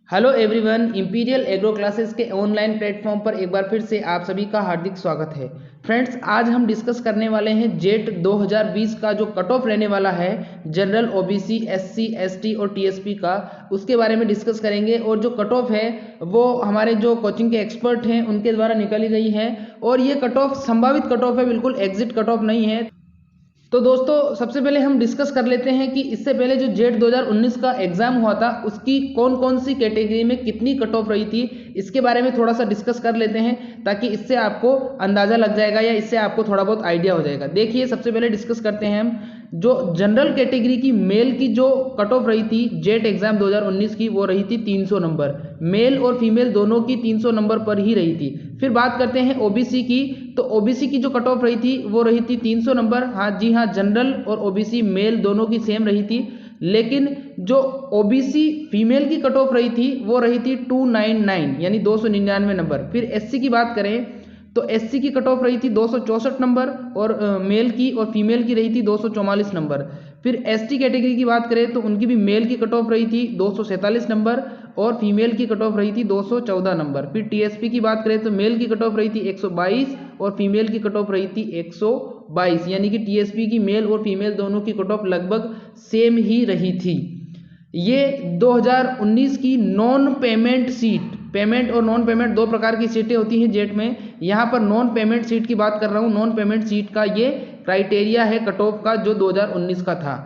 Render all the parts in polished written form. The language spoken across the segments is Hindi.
Hello everyone, imperial agro classes के ऑनलाइन प्लेटफॉर्म पर एक बार फिर से आप सभी का हार्दिक स्वागत है। फ्रेंड्स, आज हम डिस्कस करने वाले हैं जेट 2020 का जो कट ऑफ रहने वाला है जनरल, ओबीसी, एससी, एसटी और टीएसपी का, उसके बारे में डिस्कस करेंगे। और जो कट ऑफ है वो हमारे जो कोचिंग के एक्सपर्ट हैं उनके द्वारा निकाली गई है और ये कट ऑफ संभावित कट ऑफ है, बिल्कुल एग्जिट कट ऑफ नहीं है। तो दोस्तों, सबसे पहले हम डिस्कस कर लेते हैं कि इससे पहले जो जेट 2019 का एग्जाम हुआ था उसकी कौन कौन सी कैटेगरी में कितनी कट ऑफ रही थी, इसके बारे में थोड़ा सा डिस्कस कर लेते हैं ताकि इससे आपको अंदाजा लग जाएगा या इससे आपको थोड़ा बहुत आइडिया हो जाएगा। देखिए, सबसे पहले डिस्कस करते हैं हम जो जनरल कैटेगरी की मेल की जो कट ऑफ रही थी जेट एग्जाम 2019 की, वो रही थी 300 नंबर। मेल और फीमेल दोनों की 300 नंबर पर ही रही थी। फिर बात करते हैं ओबीसी की, तो ओबीसी की जो कट ऑफ रही थी वो रही थी 300 नंबर। हाँ जी हाँ, जनरल और ओबीसी मेल दोनों की सेम रही थी, लेकिन जो ओबीसी फीमेल की कट ऑफ रही थी वो रही थी 299 यानी 299 नंबर। फिर एससी की बात करें तो एससी की कट ऑफ रही थी 264 नंबर और मेल की और फीमेल की रही थी 244 नंबर। फिर एसटी कैटेगरी की बात करें तो उनकी भी मेल की कट ऑफ रही थी 247 नंबर और फीमेल की कट ऑफ रही थी 214 नंबर। फिर टीएसपी की बात करें तो मेल की कट ऑफ रही थी 122 और फीमेल की कट ऑफ रही थी 122, यानी कि टीएसपी की मेल और फीमेल दोनों की कट ऑफ लगभग सेम ही रही थी। ये 2019 की नॉन पेमेंट सीट, पेमेंट और नॉन पेमेंट दो प्रकार की सीटें होती हैं जेट में। यहाँ पर नॉन पेमेंट सीट की बात कर रहा हूँ। नॉन पेमेंट सीट का ये क्राइटेरिया है कट ऑफ का जो 2019 का था।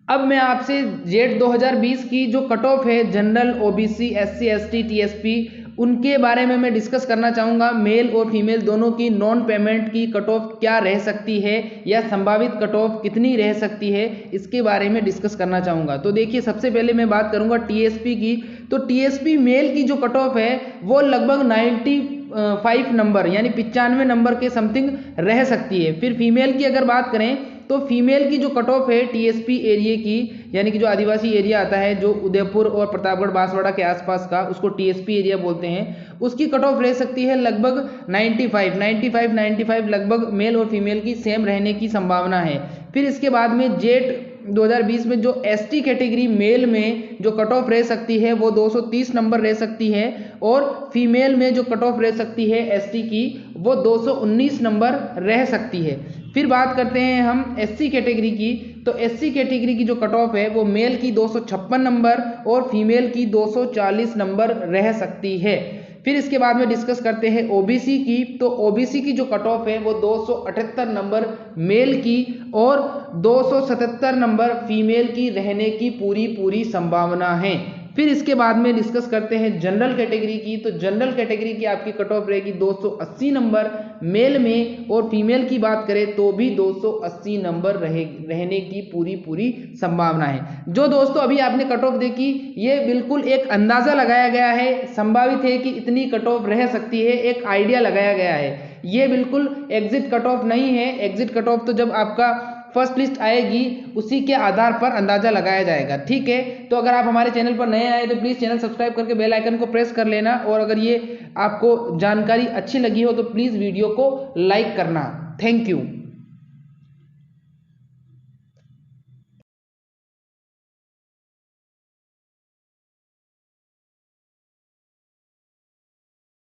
अब मैं आपसे जेट 2020 की जो कट ऑफ है general, OBC, SC, ST, TSP, उनके बारे में मैं डिस्कस करना चाहूँगा। मेल और फीमेल दोनों की नॉन पेमेंट की कट ऑफ क्या रह सकती है या संभावित कट ऑफ कितनी रह सकती है, इसके बारे में डिस्कस करना चाहूँगा। तो देखिए, सबसे पहले मैं बात करूँगा टीएसपी की। तो टीएसपी मेल की जो कट ऑफ है वो लगभग 95 नंबर यानी 95 नंबर के समथिंग रह सकती है। फिर फीमेल की अगर बात करें तो फीमेल की जो कट ऑफ है टीएसपी एरिया की, यानी कि जो आदिवासी एरिया आता है जो उदयपुर और प्रतापगढ़ बांसवाड़ा के आसपास का, उसको टीएसपी एरिया बोलते हैं, उसकी कट ऑफ रह सकती है लगभग 95 लगभग मेल और फीमेल की सेम रहने की संभावना है। फिर इसके बाद में जेट 2020 में जो एसटी कैटेगरी मेल में जो कट ऑफ रह सकती है वो 230 नंबर रह सकती है और फीमेल में जो कट ऑफ रह सकती है एसटी की वो 219 नंबर रह सकती है। फिर बात करते हैं हम एससी कैटेगरी की। तो एससी कैटेगरी की जो कट ऑफ है वो मेल की 256 नंबर और फीमेल की 240 नंबर रह सकती है। फिर इसके बाद में डिस्कस करते हैं ओबीसी की। तो ओबीसी की जो कट ऑफ है वो 278 नंबर मेल की और 277 नंबर फीमेल की रहने की पूरी संभावना है। फिर इसके बाद में डिस्कस करते हैं जनरल कैटेगरी की। तो जनरल कैटेगरी की आपकी कट ऑफ रहेगी 280 नंबर मेल में और फीमेल की बात करें तो भी 280 नंबर रहने की पूरी संभावना है। जो दोस्तों अभी आपने कट ऑफ देखी, ये बिल्कुल एक अंदाजा लगाया गया है, संभावित है कि इतनी कट ऑफ रह सकती है, एक आइडिया लगाया गया है। ये बिल्कुल एग्जिट कट ऑफ नहीं है। एग्जिट कट ऑफ तो जब आपका फर्स्ट लिस्ट आएगी उसी के आधार पर अंदाजा लगाया जाएगा, ठीक है। तो अगर आप हमारे चैनल पर नए आए तो प्लीज़ चैनल सब्सक्राइब करके बेल आइकन को प्रेस कर लेना और अगर ये आपको जानकारी अच्छी लगी हो तो प्लीज़ वीडियो को लाइक करना। Thank you.